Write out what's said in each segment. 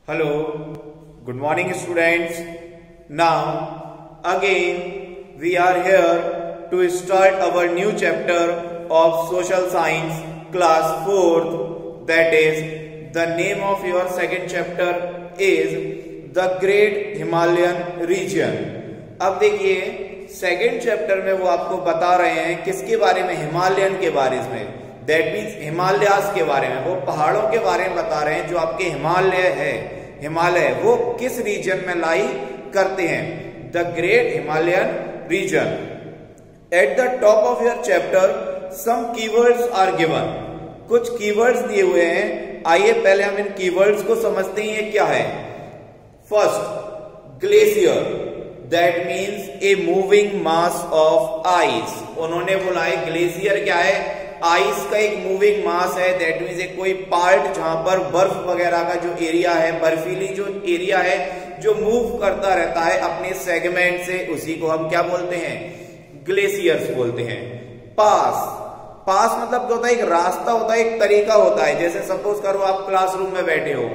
Hello, good morning students. Now again we are here to start our new chapter of social science class 4th, that is the name of your second chapter is the Great Himalayan Region. अब देखिए second chapter में वो आपको बता रहे हैं किसके बारे में, हिमालयन के बारे में, दैट मीन्स हिमालयास के बारे में, वो पहाड़ों के बारे में बता रहे हैं जो आपके हिमालय वो किस रीजन में लाई करते हैं, the great Himalayan region. At the top of your chapter some keywords are given. कुछ कीवर्ड्स दिए हुए हैं. आइए पहले हम इन कीवर्ड्स को समझते हैं. ये क्या है? First, glacier, that means a moving mass of ice. उन्होंने बोला है ग्लेशियर क्या है? आइस का एक मूविंग मास है. दैट मीन्स एक कोई पार्ट जहां पर बर्फ वगैरह का जो एरिया है, बर्फीली जो एरिया है जो मूव करता रहता है अपने सेगमेंट से, उसी को हम क्या बोलते हैं? ग्लेशियर्स बोलते हैं. पास मतलब क्या होता है? एक रास्ता होता है, एक तरीका होता है. जैसे सपोज करो आप क्लासरूम में बैठे हो,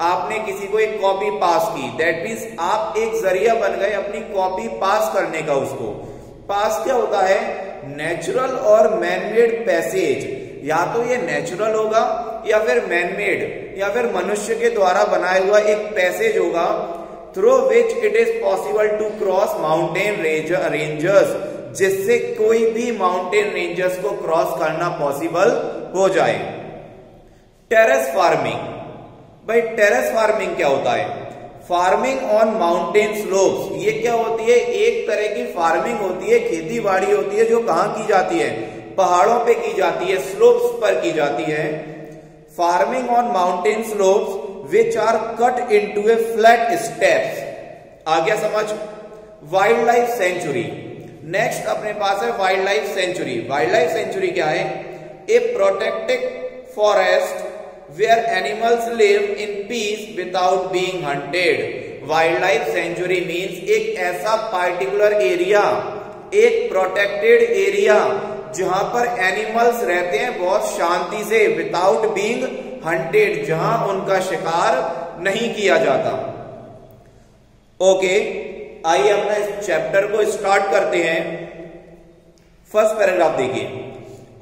आपने किसी को एक कॉपी पास की, दैट मीन्स आप एक जरिया बन गए अपनी कॉपी पास करने का. उसको पास क्या होता है? नेचुरल और मैनमेड पैसेज. या तो ये नेचुरल होगा या फिर मैनमेड या फिर मनुष्य के द्वारा बनाया हुआ एक पैसेज होगा, through which it is possible to cross mountain rangers, जिससे कोई भी माउंटेन रेंजर्स को क्रॉस करना पॉसिबल हो जाए. Terrace farming. भाई टेरेस फार्मिंग क्या होता है? Farming on mountain slopes. ये क्या होती है? एक तरह की फार्मिंग होती है, खेती बाड़ी होती है जो कहां की जाती है? पहाड़ों पे की जाती है, स्लोप्स पर की जाती है. Farming on mountain slopes which are cut into a flat steps. आ गया समझ? Wild life sanctuary. नेक्स्ट अपने पास है wild life sanctuary. Wild life sanctuary क्या है? A protected forest where animals live in peace without being hunted. Wild life sanctuary means एक ऐसा पार्टिकुलर एरिया, एक प्रोटेक्टेड एरिया जहां पर एनिमल्स रहते हैं बहुत शांति से, विदाउट बीइंग हंटेड, जहां उनका शिकार नहीं किया जाता. ओके, आइए अपना इस चैप्टर को स्टार्ट करते हैं. फर्स्ट पैराग्राफ देखिए.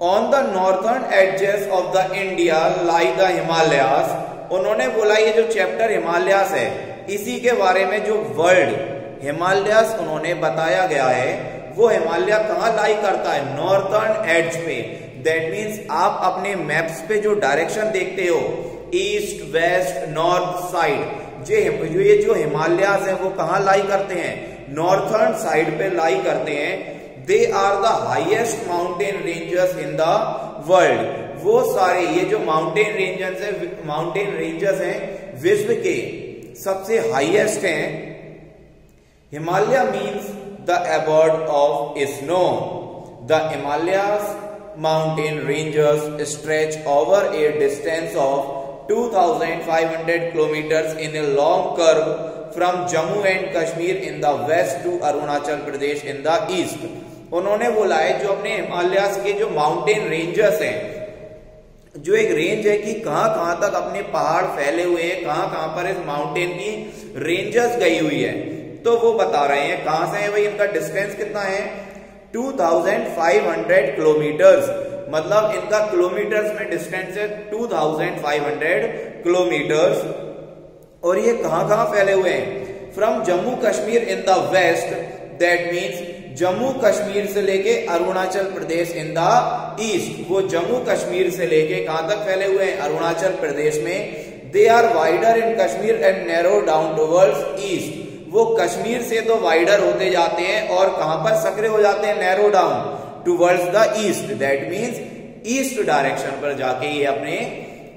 On the northern edges of the India lie the Himalayas. उन्होंने बोला ये जो चैप्टर हिमालयास है इसी के बारे में जो वर्ल्ड हिमालयास उन्होंने बताया गया है, वो हिमालय कहाँ लाई करता है? नॉर्थर्न एड्ज पे. दैट मीन्स आप अपने मैप्स पे जो डायरेक्शन देखते हो, ईस्ट वेस्ट नॉर्थ साइड, ये जो हिमालयास है वो कहाँ लाई करते हैं? नॉर्थर्न साइड पे लाई करते हैं. They are the highest mountain ranges in the world. वो सारे ये जो माउंटेन रेंजर्स हैं विश्व के सबसे हाईएस्ट हैं. Himalaya means the abode of snow. The Himalayas mountain ranges stretch over a distance of 2,500 kilometers in a long curve from Jammu and Kashmir in the west to Arunachal Pradesh in the east. उन्होंने बोला है जो अपने हिमालयास के जो mountain rangers हैं, जो एक रेंज है कि कहां तक अपने पहाड़ फैले हुए हैं, कहां पर इस माउंटेन की रेंजर्स गई हुई है, तो वो बता रहे हैं कहां से है भाई. इनका डिस्टेंस कितना है? 2,500 किलोमीटर्स. मतलब इनका किलोमीटर्स में डिस्टेंस है 2,500 किलोमीटर्स. और ये कहां फैले हुए हैं? From Jammu Kashmir in the west, that means Jammu Kashmir से लेके Arunachal Pradesh in the east. वो जम्मू कश्मीर से लेके कहां तक फैले हुए हैं? अरुणाचल प्रदेश में. They are wider in Kashmir and narrow down towards east. वो कश्मीर से तो वाइडर होते जाते हैं और कहां पर सकरे हो जाते हैं? Narrow down towards the east. That means east direction पर जाके ये अपने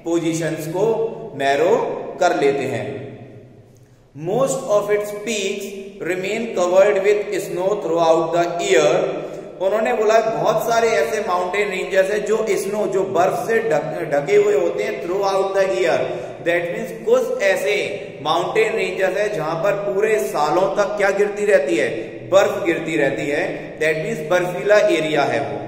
पोजीशंस को नैरो कर लेते हैं. Most of its peaks remain covered with snow through out the year. उन्होंने बोला बहुत सारे ऐसे माउंटेन रेंजर्स है जो स्नो, जो बर्फ से ढके हुए होते हैं through out the year. That means कुछ ऐसे माउंटेन रेंजर्स है जहां पर पूरे सालों तक क्या गिरती रहती है? बर्फ गिरती रहती है. दैट मीन्स बर्फीला एरिया है वो.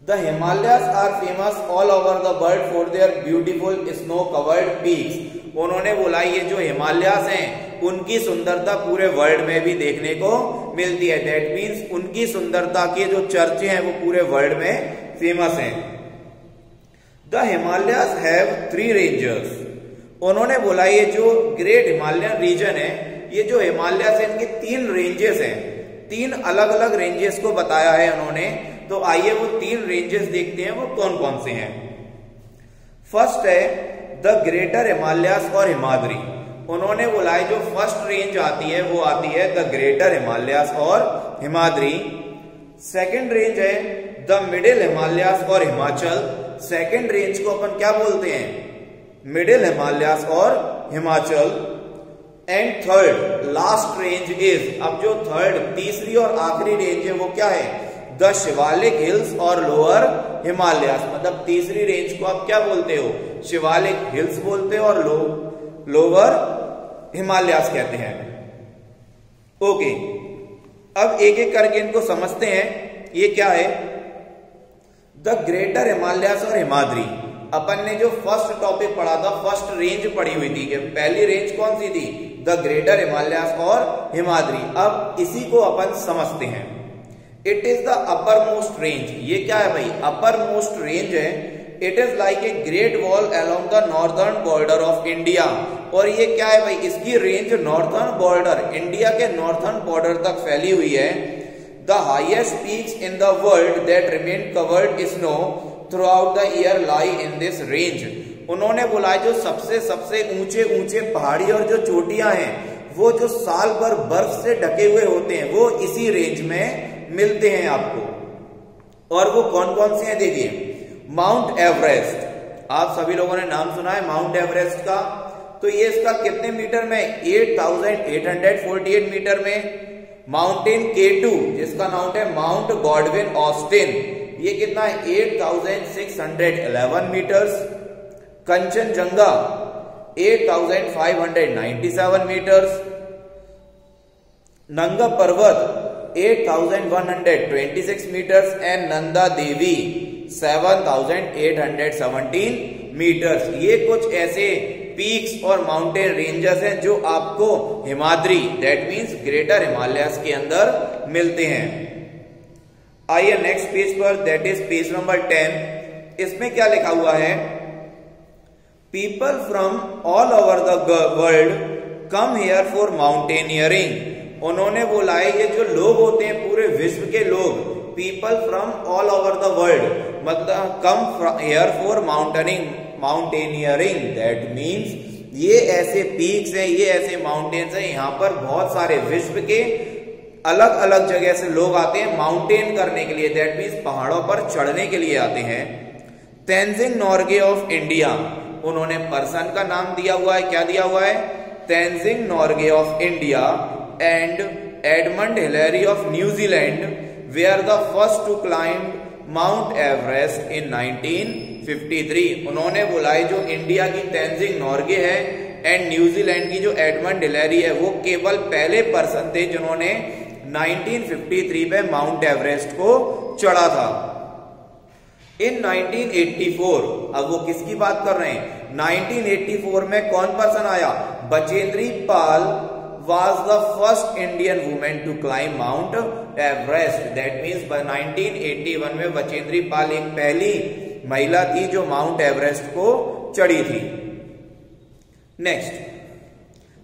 The Himalayas are famous all over the world for their beautiful snow-covered peaks. उन्होंने बोला ये जो हिमालयास हैं उनकी सुंदरता पूरे वर्ल्ड में भी देखने को मिलती है। दैट मीन्स उनकी सुंदरता के जो चर्चे हैं वो पूरे वर्ल्ड में फेमस हैं। The Himalayas have 3 rangers. उन्होंने बोला ये जो ग्रेट हिमालयन रीजन है, ये जो हिमालयास है इनके 3 रेंजेस हैं, 3 अलग अलग रेंजेस को बताया है उन्होंने। तो आइए वो 3 रेंजेस देखते हैं वो कौन कौन से हैं। फर्स्ट है द ग्रेटर हिमालयास और हिमाद्री। उन्होंने बोला है जो फर्स्ट रेंज आती है वो आती है द ग्रेटर हिमालयास और हिमाद्री। सेकंड रेंज है द मिडिल हिमालयास और हिमाचल। सेकंड रेंज को अपन क्या बोलते हैं, मिडिल हिमालयास और Himachal. And third last range is, अब जो थर्ड तीसरी और आखिरी रेंज है वो क्या है, द शिवालिक हिल्स और लोअर हिमालयास। मतलब तीसरी रेंज को आप क्या बोलते हो, शिवालिक हिल्स बोलते हो और लोअर हिमालयास कहते हैं। ओके, अब एक एक करके इनको समझते हैं। ये क्या है, द ग्रेटर हिमालयास और हिमाद्री। अपन ने जो फर्स्ट टॉपिक पढ़ा था, फर्स्ट रेंज पढ़ी हुई थी, पहली रेंज कौन सी थी, द ग्रेटर हिमालयास और हिमाद्री। अब इसी को अपन समझते हैं। It is the upper most range. ये क्या है भाई, अपर मोस्ट रेंज है। It is like a great wall along the northern border of India. और ये क्या है भाई, इसकी रेंज नॉर्दर्न बॉर्डर, इंडिया के नॉर्दर्न बॉर्डर तक फैली हुई है। The highest peaks in the world that remain covered snow through out the year lie in this range. उन्होंने बोला जो सबसे ऊंचे ऊंचे पहाड़ी और जो चोटियां हैं वो जो साल भर बर्फ से ढके हुए होते हैं वो इसी रेंज में मिलते हैं आपको। और वो कौन कौन से हैं देखिए, माउंट एवरेस्ट, आप सभी लोगों ने नाम सुना है माउंट एवरेस्ट का। तो ये इसका कितने मीटर में, 8848 मीटर में। माउंटेन K2 जिसका नाम है माउंट गॉडविन ऑस्टिन, ये कितना है 8611 metres. Kanchenjunga 8597 metres. Nanga Parbat 8126 metres and Nanda Devi 7817 metres. ये कुछ ऐसे पीक्स और माउंटेन रेंजेस हैं जो आपको Himadri that means greater Himalayas के अंदर मिलते हैं। आइए नेक्स्ट पेज पर, दैट इज पेज नंबर 10। इसमें क्या लिखा हुआ है, people from all over the world come here for mountaineering. उन्होंने बोला है ये जो लोग होते हैं पूरे विश्व के लोग, people from all over the world, मतलब come here for mountaineering. That means ये ऐसे पीक्स हैं, ये ऐसे माउंटेन्स हैं, यहाँ पर बहुत सारे विश्व के अलग अलग जगह से लोग आते हैं माउंटेन करने के लिए। दैट मीन्स पहाड़ों पर चढ़ने के लिए आते हैं। तेंजिंग नॉर्गे ऑफ इंडिया, उन्होंने पर्सन का नाम दिया हुआ है, क्या दिया हुआ है, Tenzing Norgay of India. And Edmund Hillary of New Zealand were the first to climb Mount Everest in 1953। उन्होंने बोला है जो इंडिया की तेंजिंग नॉर्गे है एंड न्यूजीलैंड की जो एडमंड हिलेरी है वो केवल पहले पर्सन थे जिन्होंने 1953 में माउंट एवरेस्ट को चढ़ा था। इन 1984, अब वो किसकी बात कर रहे हैं, 1984 में कौन पर्सन आया, Bachendri Pal was the first Indian woman to climb Mount Everest. That means by 1981 में बचेंद्री पाल एक पहली महिला थी जो माउंट एवरेस्ट को चढ़ी थी। Next,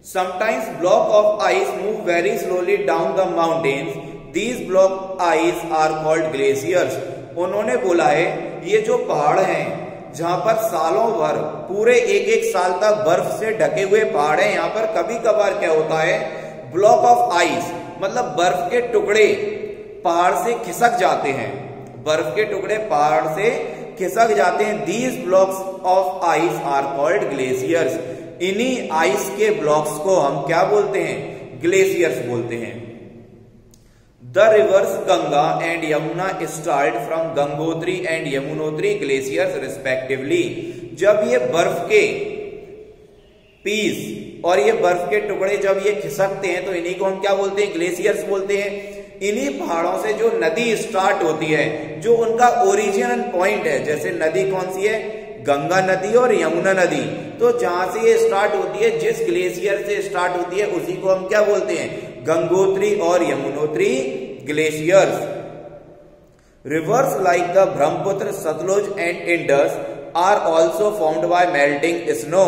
sometimes block of ice move very slowly down the mountains. These block ice are called glaciers. उन्होंने बोला है ये जो पहाड़ हैं जहां पर सालों भर पूरे एक साल तक बर्फ से ढके हुए पहाड़ हैं, यहाँ पर कभी कभार क्या होता है, ब्लॉक ऑफ आइस, मतलब बर्फ के टुकड़े पहाड़ से खिसक जाते हैं, बर्फ के टुकड़े पहाड़ से खिसक जाते हैं। These blocks of ice are called glaciers. इन्हीं आइस के ब्लॉक्स को हम क्या बोलते हैं, ग्लेशियर्स बोलते हैं। The rivers Ganga and Yamuna start from Gangotri and Yamunotri glaciers respectively. जब ये बर्फ के पीस और ये बर्फ के टुकड़े जब ये खिसकते हैं तो इन्हीं को हम क्या बोलते हैं, ग्लेशियर्स बोलते हैं। इन्हीं पहाड़ों से जो नदी स्टार्ट होती है, जो उनका ओरिजिनल पॉइंट है, जैसे नदी कौन सी है, गंगा नदी और यमुना नदी। तो जहां से ये स्टार्ट होती है, जिस ग्लेशियर से स्टार्ट होती है, उसी को हम क्या बोलते हैं, गंगोत्री और Yamunotri glaciers. Rivers like the Brahmaputra, Sutlej and Indus are also formed by melting snow.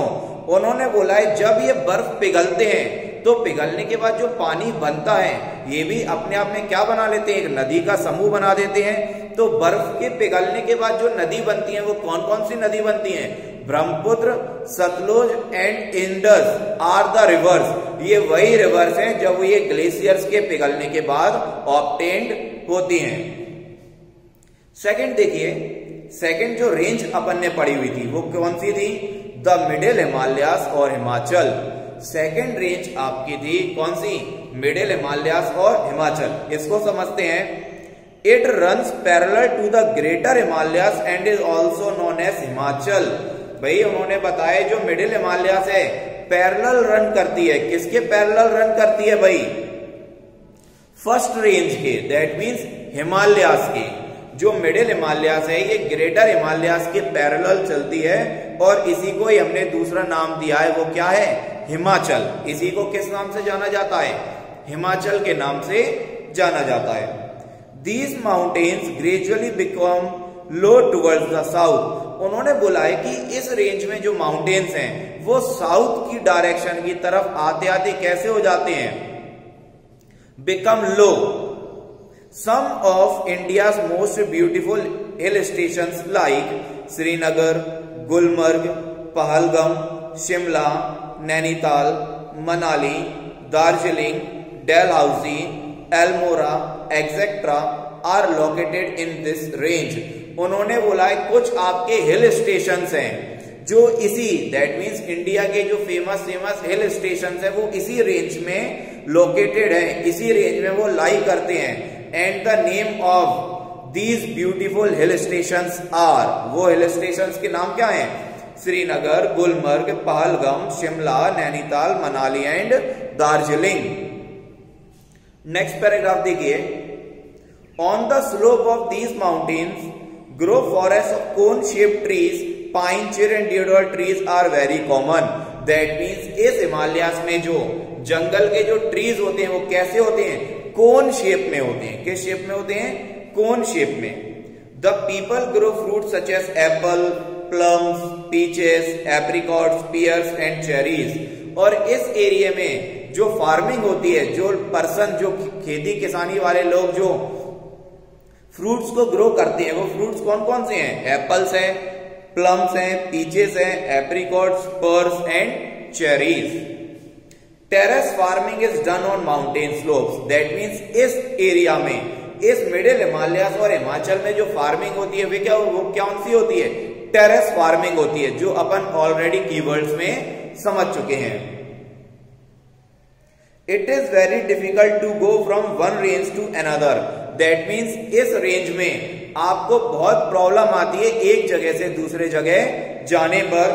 उन्होंने बोला है जब ये बर्फ पिघलते हैं तो पिघलने के बाद जो पानी बनता है ये भी अपने आप में क्या बना लेते हैं, एक नदी का समूह बना देते हैं। तो बर्फ के पिघलने के बाद जो नदी बनती है वो कौन कौन सी नदी बनती है, Brahmaputra, Sutlej and Indus are the rivers. ये वही रिवर्स हैं जब ये ग्लेशियर्स के पिघलने के बाद ऑब्टेन्ड होती हैं। सेकंड देखिए, सेकंड जो रेंज अपन ने पढ़ी हुई थी वो कौन सी थी, द मिडिल हिमालयास और हिमाचल। सेकंड रेंज आपकी थी कौन सी, मिडिल हिमालयास और हिमाचल। इसको समझते हैं। It runs parallel to the greater Himalayas and is also known as Himachal. भाई उन्होंने बताया जो मिडिल हिमालयास है पैरेलल रन करती है, किसके पैरेलल रन करती है भाई, फर्स्ट रेंज के, दैट मीन्स हिमालयास के। जो मिडिल हिमालयास है ये ग्रेटर हिमालयास के पैरेलल चलती है और इसी को ही हमने दूसरा नाम दिया है, वो क्या है, हिमाचल। इसी को किस नाम से जाना जाता है, हिमाचल के नाम से जाना जाता है। These mountains gradually become low towards the south। उन्होंने बोला है कि इस रेंज में जो माउंटेन्स हैं वो साउथ की डायरेक्शन की तरफ आते आते कैसे हो जाते हैं, become low। Some of India's most beautiful hill stations like Srinagar, Gulmarg, Pahalgam, Shimla, Nainital, Manali, Darjeeling, Dalhousie, Almora etcetera are located in this range. उन्होंने बोला है कुछ आपके हिल स्टेशंस हैं जो इसी, दैट मींस इंडिया के जो फेमस हिल स्टेशंस हैं वो इसी रेंज में लोकेटेड है, इसी रेंज में वो लाई करते हैं। And the name of these beautiful hill stations are, वो हिल स्टेशंस के नाम क्या हैं, Srinagar, Gulmarg, Pahalgam, Shimla, Nainital, Manali and Darjeeling. Next paragraph देखिए, on the slope of these mountains grow forest of cone shaped trees, pine, chir and deodar trees are very common. That means इस हिमालयास में जो जंगल के जो ट्रीज होते हैं वो कैसे होते हैं, कोन शेप में होते हैं। किस शेप में होते हैं, कोन शेप में। The people grow fruit such as apple, plums, peaches, apricots, pears and cherries. और इस एरिया में जो फार्मिंग होती है, जो पर्सन, जो खेती किसानी वाले लोग जो फ्रूट्स को ग्रो करते हैं वो फ्रूट्स कौन कौन से हैं, एप्पल्स हैं, प्लम्स हैं, पीचेस हैं, apricots, purse and cherries. Terrace farming is done on mountain slopes. That means इस एरिया में, इस मिडिल हिमालयास और हिमाचल में जो फार्मिंग होती है वो कौन सी होती है, टेरेस फार्मिंग होती है, जो अपन ऑलरेडी कीवर्ड्स में समझ चुके हैं। It is very difficult to go from one range to another. That means इस रेंज में आपको बहुत प्रॉब्लम आती है एक जगह से दूसरे जगह जाने पर।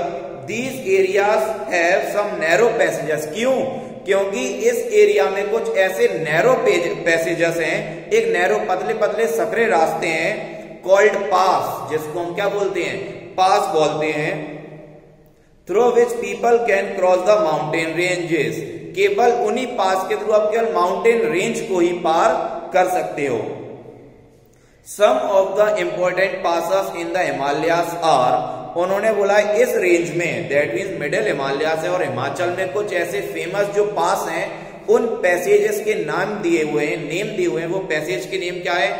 These areas have some narrow passages. क्यों, क्योंकि इस एरिया में कुछ ऐसे नैरो पैसेजेस हैं, एक नैरो पतले पतले सकरे रास्ते हैं, कॉल्ड पास, जिसको हम क्या बोलते हैं, पास बोलते हैं। Through which people can cross the mountain ranges. केवल उन्हीं पास के थ्रू आप केवल माउंटेन रेंज को ही पार कर सकते हो। Some of the important passes in the Himalayas are, उन्होंने बोला इस रेंज में, दैट मीन्स मिडिल हिमालयास है और हिमाचल में कुछ ऐसे फेमस जो पास हैं, उन पैसेजेस के नाम दिए हुए हैं, नेम दिए हुए हैं। वो पैसेज के नेम क्या है,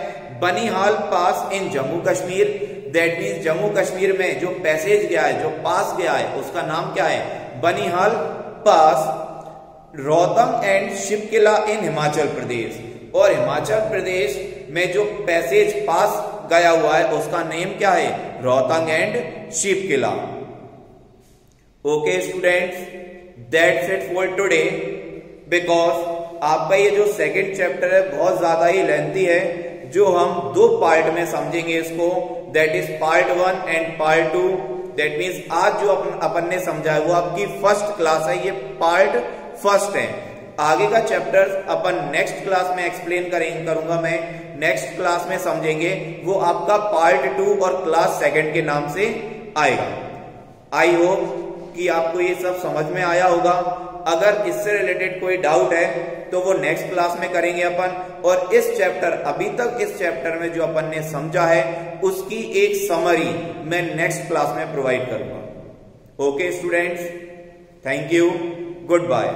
बनिहाल पास इन जम्मू कश्मीर। दैट मीन्स जम्मू कश्मीर में जो पैसेज गया है, जो पास गया है, उसका नाम क्या है, बनिहाल पास। रोहतंग एंड शिवकिला इन हिमाचल प्रदेश, और हिमाचल प्रदेश में जो पैसेज पास गया हुआ है उसका नेम क्या है, Rohtang and Shiv Kila. Okay students, that's it for today. Because आपका ये जो सेकंड चैप्टर है बहुत ज्यादा ही लेंथी है, जो हम दो पार्ट में समझेंगे इसको, that is part 1 and part 2। That means आज जो अपन ने समझा है वो आपकी फर्स्ट क्लास है, ये पार्ट फर्स्ट है। आगे का चैप्टर अपन नेक्स्ट क्लास में एक्सप्लेन करूंगा मैं, नेक्स्ट क्लास में समझेंगे, वो आपका पार्ट 2 और क्लास सेकंड के नाम से आएगा। आई होप कि आपको ये सब समझ में आया होगा। अगर इससे रिलेटेड कोई डाउट है तो वो नेक्स्ट क्लास में करेंगे अपन, और इस चैप्टर, अभी तक इस चैप्टर में जो अपन ने समझा है उसकी एक समरी मैं नेक्स्ट क्लास में प्रोवाइड करूंगा। Okay students, thank you, good bye.